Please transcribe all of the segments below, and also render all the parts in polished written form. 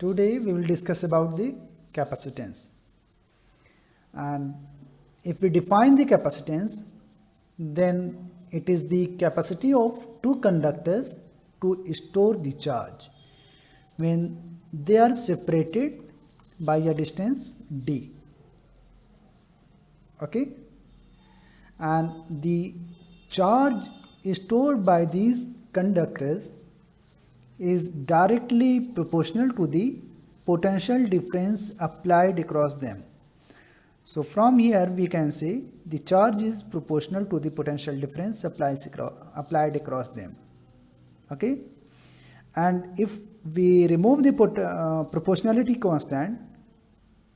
Today we will discuss about the capacitance, and if we define the capacitance, then it is the capacity of two conductors to store the charge when they are separated by a distance d. Okay, and the charge stored by these conductors is directly proportional to the potential difference applied across them. So from here we can say the charge is proportional to the potential difference applied across them. Okay, and if we remove the proportionality constant,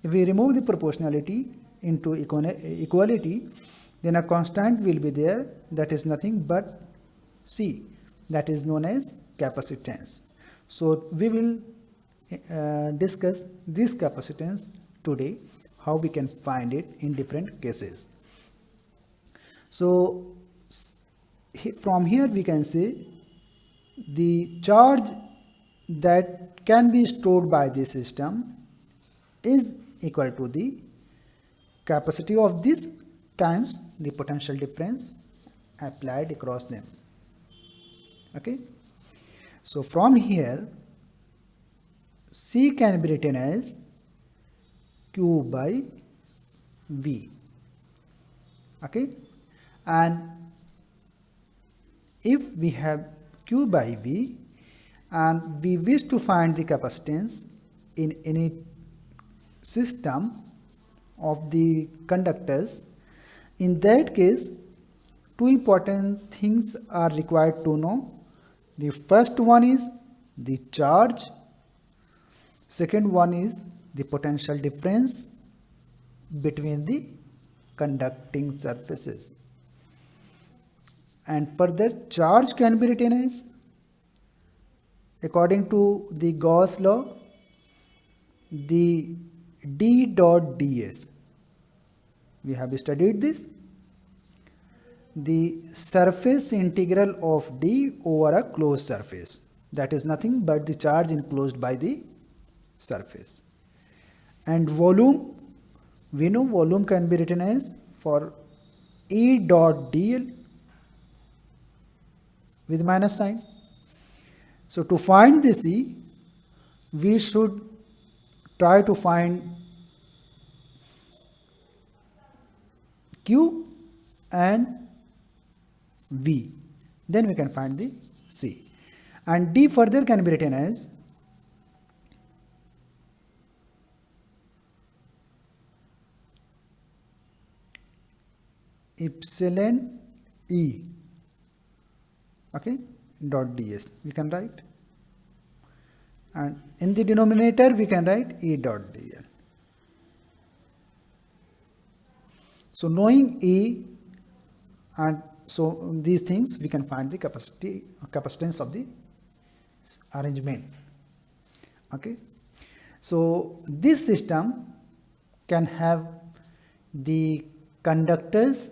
if we remove the proportionality into equality, then a constant will be there, that is nothing but C, that is known as capacitance. So we will discuss this capacitance today, how we can find it in different cases. So from here we can say the charge that can be stored by the system is equal to the capacity of this times the potential difference applied across them. Okay, so from here C can be written as Q by V. Okay, and if we have Q by V and we wish to find the capacitance in any system of the conductors, in that case two important things are required to know. The first one is the charge, second one is the potential difference between the conducting surfaces, and further charge can be written as, according to the Gauss law, the d dot ds. We have studied this, the surface integral of d over a closed surface, that is nothing but the charge enclosed by the surface. And volume, we know volume can be written as for E dot dl with minus sign. So to find this E, we should try to find Q and V, then we can find the C. And D further can be written as epsilon E, okay, dot ds we can write, and in the denominator we can write E dot dl. So knowing E and so these things we can find the capacitance of the arrangement. Okay, so this system can have the conductors,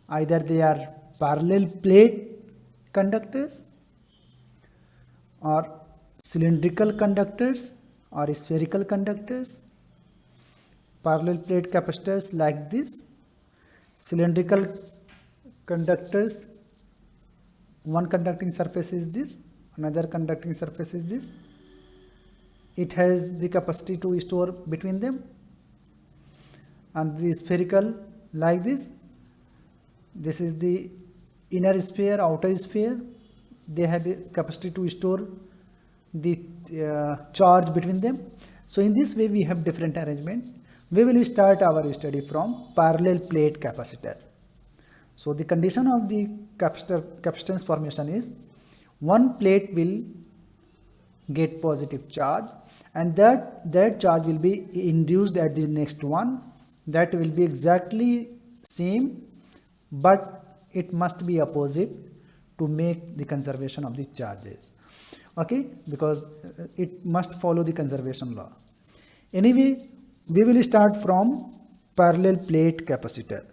either they are parallel plate conductors or cylindrical conductors or spherical conductors. Parallel plate capacitors like this, cylindrical conductors, one conducting surface is this, another conducting surface is this, it has the capacity to store between them. And the spherical like this, this is the inner sphere, outer sphere, they have the capacity to store the charge between them. So in this way we have different arrangement. We will start our study from parallel plate capacitor. So the condition of the capacitance formation is one plate will get positive charge and that charge will be induced at the next one, that will be exactly same, but it must be opposite to make the conservation of the charges. Okay, because it must follow the conservation law. Anyway, we will start from parallel plate capacitor.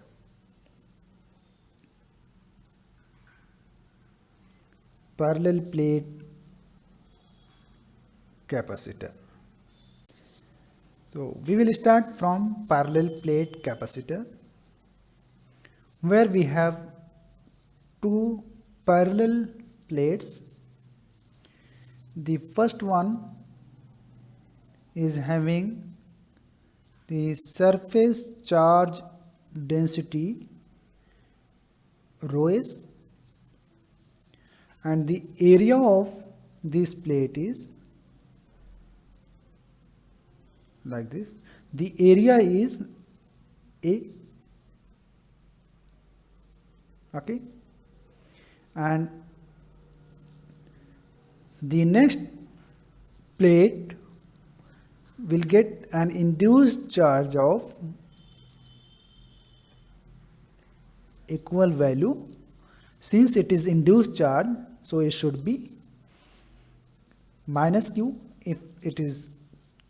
Parallel plate capacitor. So we will start from parallel plate capacitor, where we have two parallel plates. The first one is having the surface charge density rho s, and the area of this plate is like this. The area is A, okay, and the next plate will get an induced charge of equal value. Since it is induced charge, so it should be minus Q. If it is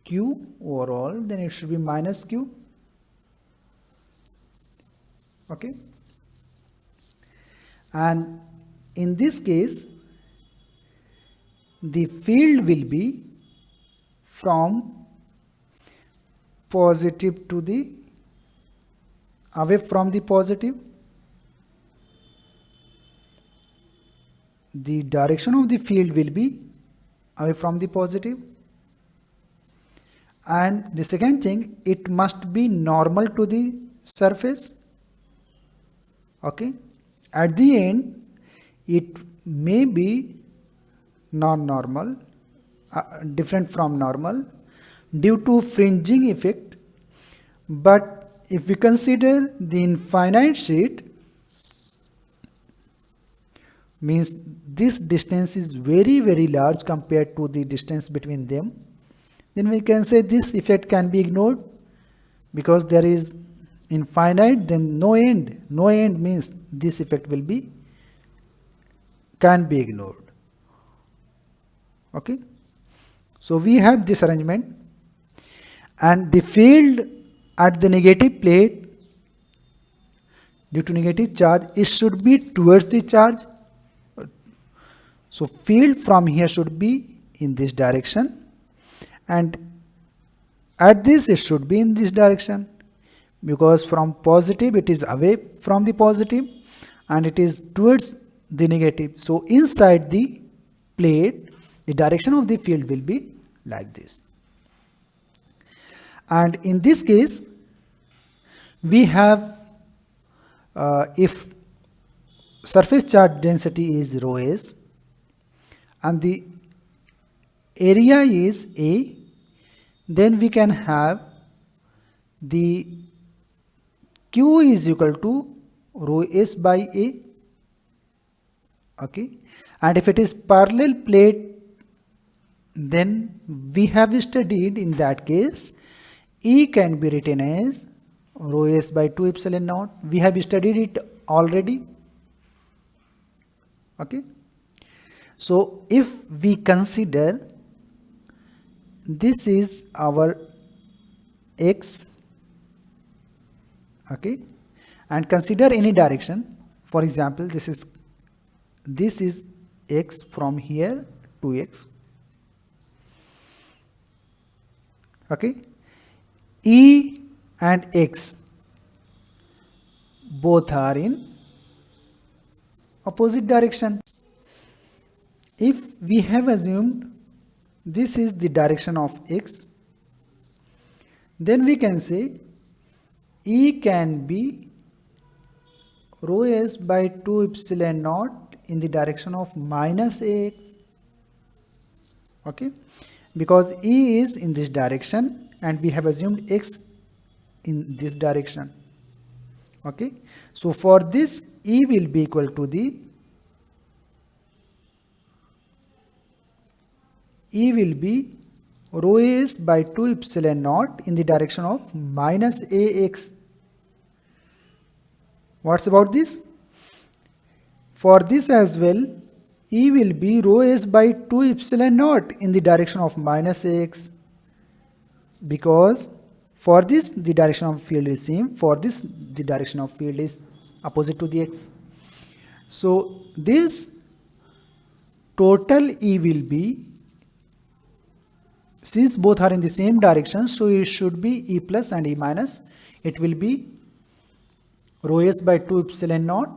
Q overall, then it should be minus Q. Okay. And in this case, the field will be from positive to the away from the positive. The direction of the field will be away from the positive. And the second thing, it must be normal to the surface. Okay. At the end, it may be non-normal, different from normal due to fringing effect. But if we consider the infinite sheet, means this distance is very large compared to the distance between them, then we can say this effect can be ignored, because there is infinite, then no end. No end means this effect can be ignored. Okay. So we have this arrangement, and the field at the negative plate, due to negative charge, it should be towards the charge. So field from here should be in this direction, and at this it should be in this direction, because from positive it is away from the positive and it is towards the negative. So inside the plate, the direction of the field will be like this. And in this case, we have if surface charge density is rho s and the area is A, then we can have the Q is equal to rho s by A. Okay. And if it is parallel plate, then we have studied in that case E can be written as rho s by 2 epsilon naught. We have studied it already. Okay. So if we consider this is our x, okay, and consider any direction. For example, this is x from here to x. Okay. E and x both are in opposite direction. If we have assumed this is the direction of x, then we can say E can be rho s by 2 epsilon naught in the direction of minus ax. Okay, because E is in this direction and we have assumed x in this direction. Okay, so for this E will be equal to the E will be rho s by 2 epsilon naught in the direction of minus ax. What's about this? For this as well, E will be rho s by 2 epsilon naught in the direction of minus ax, because for this the direction of field is same, for this the direction of field is opposite to the x. So this total E will be since both are in the same direction, so it should be E plus and E minus. It will be rho s by 2 epsilon naught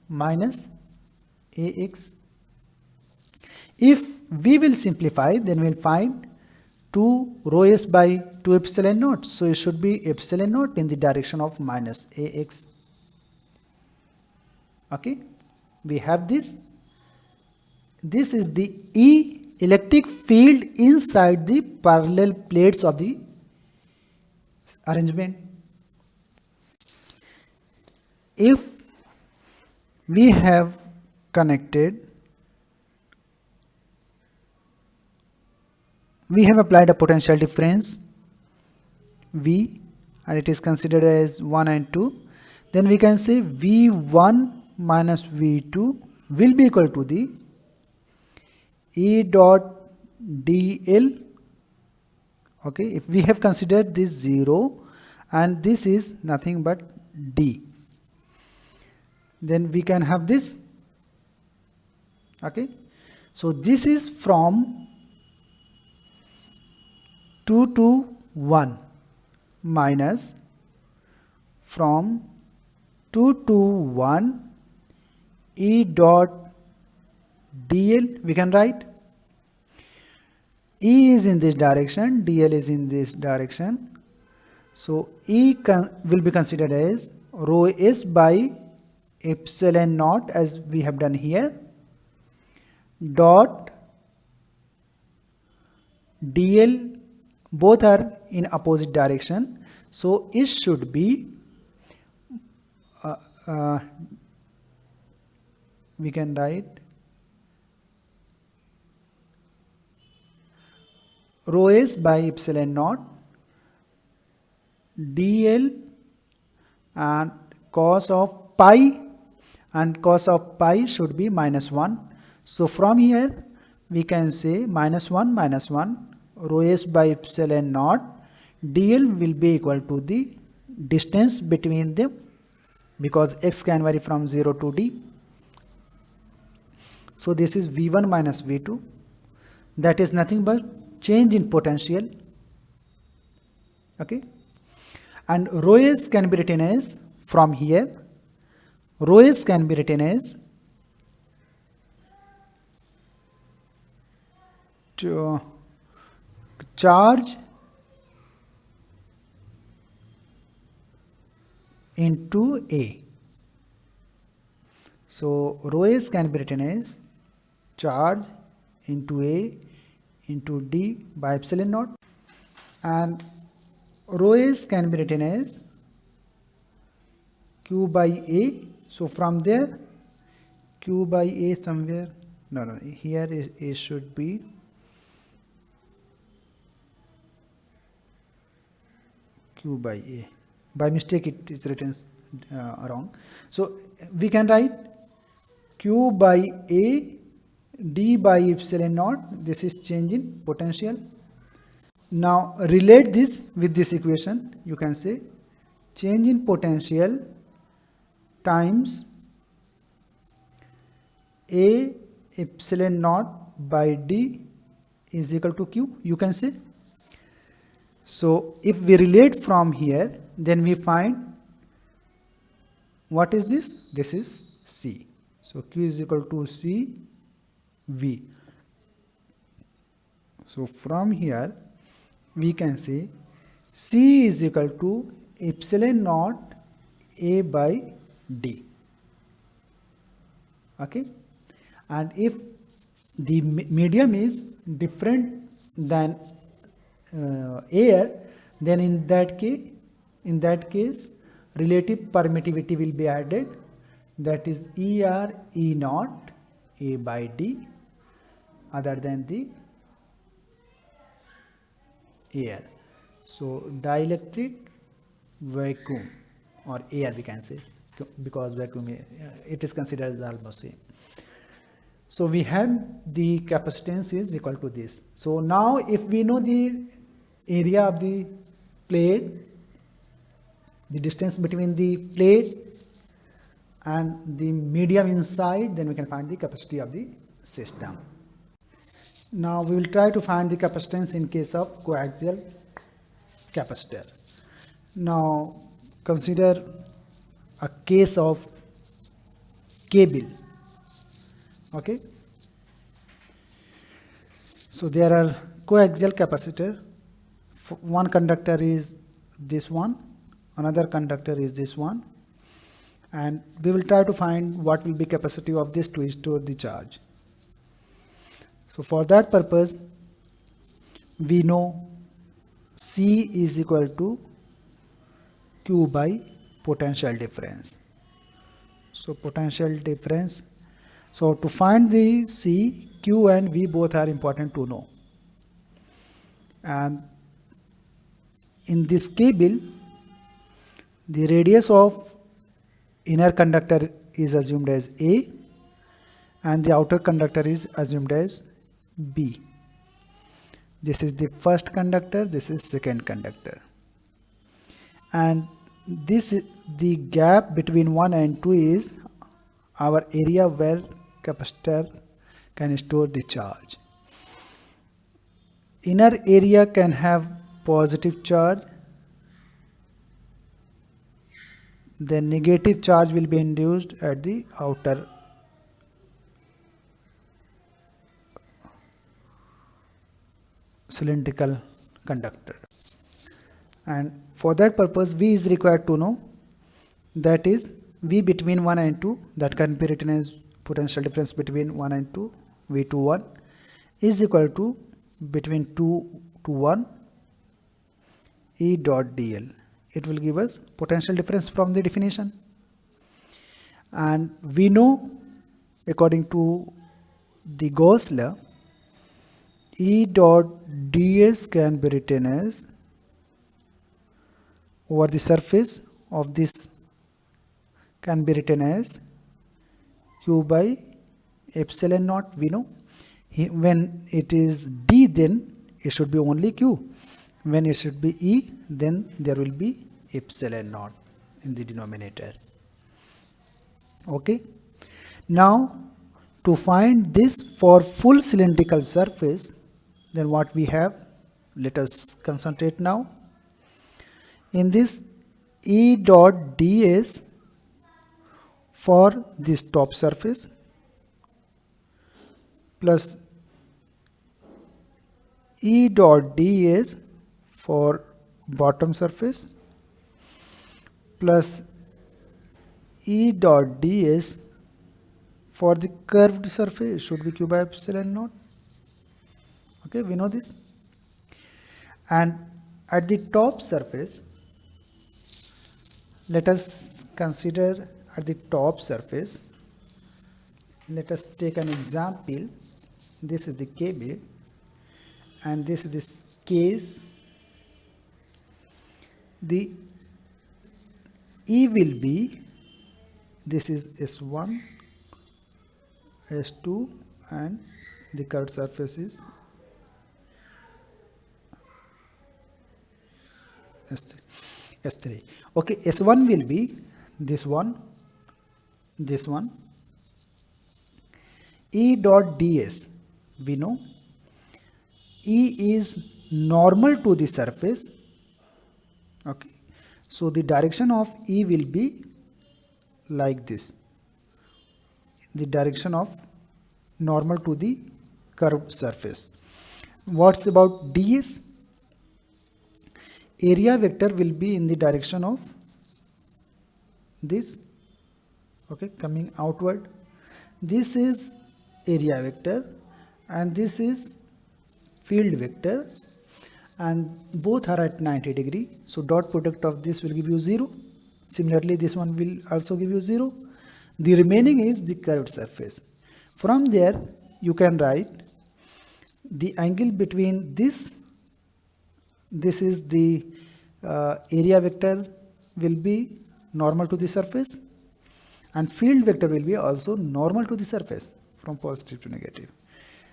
minus Ax. If we will simplify, then we will find 2 rho s by 2 epsilon naught. So it should be epsilon naught in the direction of minus Ax. Okay, we have this. This is the E electric field inside the parallel plates of the arrangement. If we have connected, we have applied a potential difference V and it is considered as 1 and 2, then we can say V1 minus V2 will be equal to the E dot dl. Okay, if we have considered this 0 and this is nothing but d, then we can have this. Okay, so this is from 2 to 1 minus from 2 to 1 E dot dl. We can write E is in this direction, dl is in this direction. So E will be considered as rho s by epsilon naught, as we have done here, dot dl. Both are in opposite direction, so it should be we can write rho s by epsilon naught dl and cos of pi, and cos of pi should be minus 1. So from here we can say minus 1 rho s by epsilon naught dl will be equal to the distance between them, because x can vary from 0 to d. So this is V1 minus V2, that is nothing but change in potential. Okay, and rho s can be written as, from here rho s can be written as charge into A. So rho s can be written as charge into A into D by epsilon naught, and rho s can be written as Q by A. So from there Q by A somewhere, no, here it should be Q by A. By mistake it is written wrong. So we can write Q by A D by epsilon naught. This is change in potential. Now relate this with this equation. You can say change in potential times A epsilon naught by D is equal to Q, you can say. So if we relate from here, then we find, what is this? This is C. So Q is equal to C V. So from here we can say C is equal to epsilon naught A by D. Okay, and if the medium is different than air, then in that case relative permittivity will be added, that is ER E naught A by D other than the air. So dielectric vacuum or air we can say, because vacuum it is considered as almost same. So we have the capacitance is equal to this. So now if we know the area of the plate, the distance between the plate and the medium inside, then we can find the capacity of the system. Now we will try to find the capacitance in case of coaxial capacitor. Now consider a case of cable. Okay, so there are coaxial capacitor. One conductor is this one, another conductor is this one, and we will try to find what will be capacity of this to store the charge. So for that purpose, we know C is equal to Q by potential difference. So potential difference. So to find the C, Q and V both are important to know. And in this cable, the radius of inner conductor is assumed as A and the outer conductor is assumed as B. This is the first conductor, this is second conductor. And this is the gap between 1 and 2 is our area where capacitor can store the charge. Inner area can have positive charge, then negative charge will be induced at the outer cylindrical conductor. And for that purpose, V is required to know, that is V between 1 and 2, that can be written as potential difference between 1 and 2, V21 is equal to between 2 to 1 E dot dl. It will give us potential difference from the definition. And we know, according to the Gauss law, E dot ds can be written as, over the surface of this can be written as Q by epsilon naught. We know when it is D, then it should be only Q. When it should be E, then there will be epsilon naught in the denominator. Okay. Now to find this for full cylindrical surface, then what we have, let us concentrate now. In this E dot ds for this top surface plus E dot ds for bottom surface plus E dot ds for the curved surface should be Q by epsilon naught. Okay, we know this. And at the top surface, let us consider at the top surface, let us take an example. This is the cable and this is this case. The E will be, this is S1, S2 and the curved surface is S3. Okay, S1 will be this one, E dot ds, we know E is normal to the surface. Okay, so the direction of E will be like this, the direction of normal to the curved surface. What's about ds? Area vector will be in the direction of this, okay, coming outward. This is area vector and this is field vector, and both are at 90 degree. So dot product of this will give you 0. Similarly, this one will also give you 0. The remaining is the curved surface. From there, you can write the angle between this is the area vector will be normal to the surface, and field vector will be also normal to the surface from positive to negative.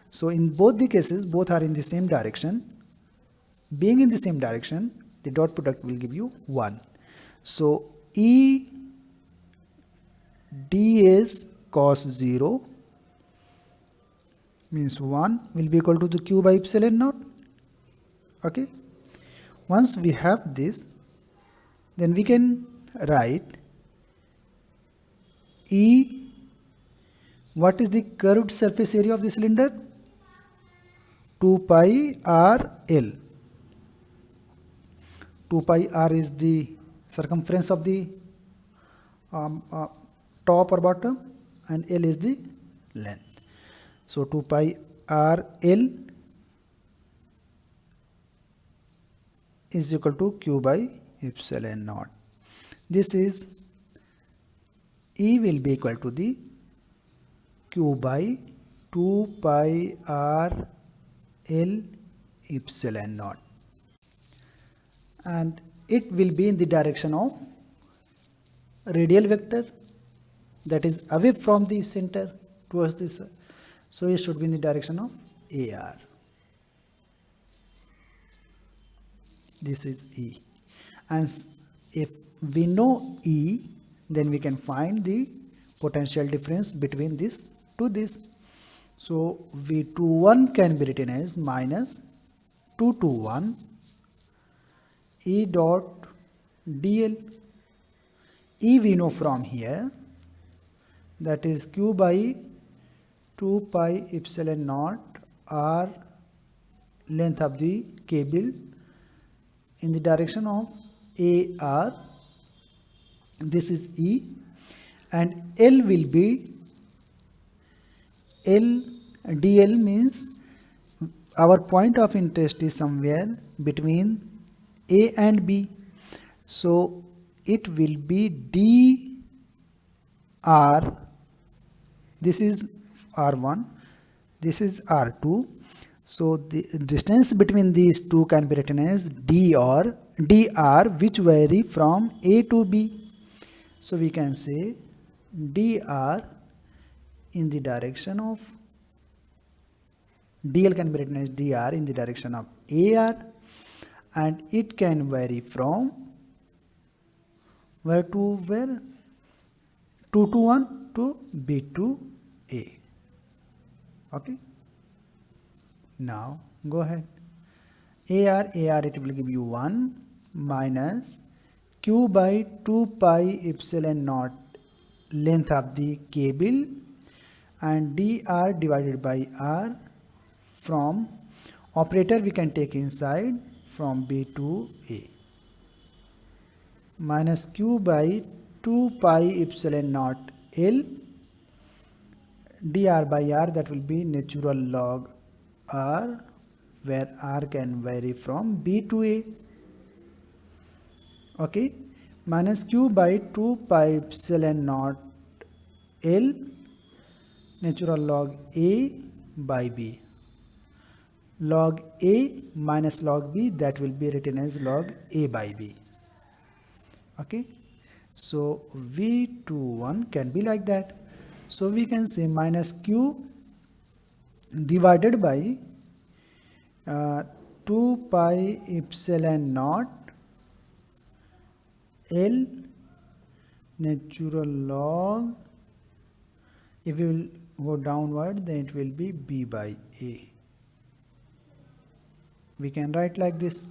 So in both the cases, both are in the same direction. Being in the same direction, the dot product will give you 1. So E ds cos 0 means 1 will be equal to the q by epsilon naught. Okay, once we have this, then we can write E. What is the curved surface area of the cylinder? 2 pi r L. 2 pi r is the circumference of the top or bottom, and L is the length. So 2 pi r L is equal to q by epsilon naught. This is E will be equal to the q by 2 pi r L epsilon naught, and it will be in the direction of radial vector, that is away from the center towards this. So it should be in the direction of AR. This is E, and if we know E, then we can find the potential difference between this to this. So V21 can be written as minus 221 E dot dl. E we know from here, that is q by 2 pi epsilon naught r, length of the cable in the direction of AR. This is E, and L will be L dl, means our point of interest is somewhere between A and B. So it will be dr. This is R1, this is R2. So the distance between these two can be written as dr, which vary from A to B. So we can say dr in the direction of, dl can be written as dr in the direction of AR, and it can vary from where to where? 2 to 1 to B to A. Okay. Now go ahead. AR, it will give you 1 minus q by 2 pi epsilon naught, length of the cable, and dr divided by r. From operator we can take inside from B to A, minus q by 2 pi epsilon naught L, dr by r, that will be natural log r, where r can vary from B to A. Okay, minus q by 2 pi epsilon naught L, natural log A by B. Log A minus log B, that will be written as log A by B. Okay, so V21 can be like that. So we can say minus q divided by 2 pi epsilon naught L, natural log, if you will go downward, then it will be B by A. We can write like this.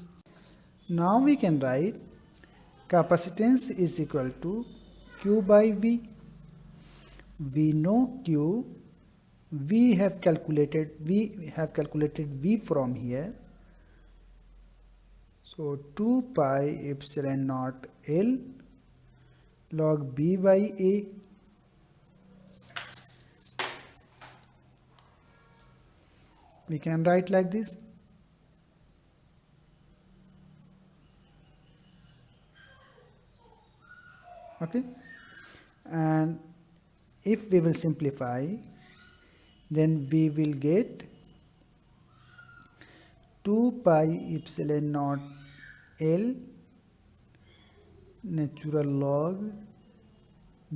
Now we can write capacitance is equal to Q by V. We know Q, we have calculated V from here. So 2 pi epsilon naught L log B by A. We can write like this. Okay, and if we will simplify, then we will get 2 pi epsilon naught L natural log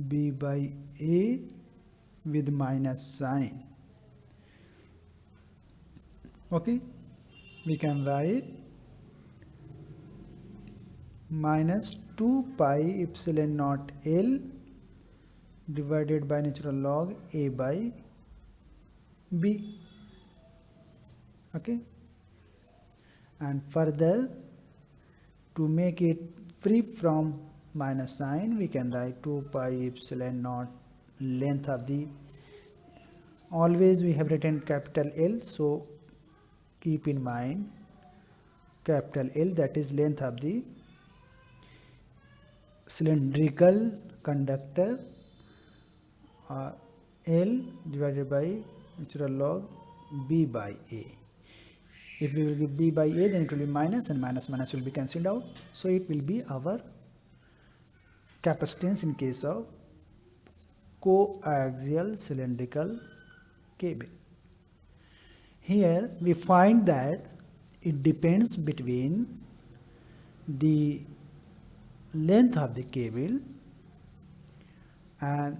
B by A with minus sign. Okay, we can write minus 2 pi epsilon naught L divided by natural log A by B. Okay, and further to make it free from minus sign, we can write 2 pi epsilon naught length of the, always we have written capital L, so keep in mind capital L, that is length of the cylindrical conductor, L divided by natural log B by A. If we will give B by A, then it will be minus, and minus minus will be cancelled out. So it will be our capacitance in case of coaxial cylindrical cable. Here we find that it depends between the length of the cable and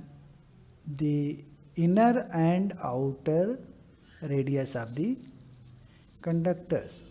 the inner and outer radius of the conductors.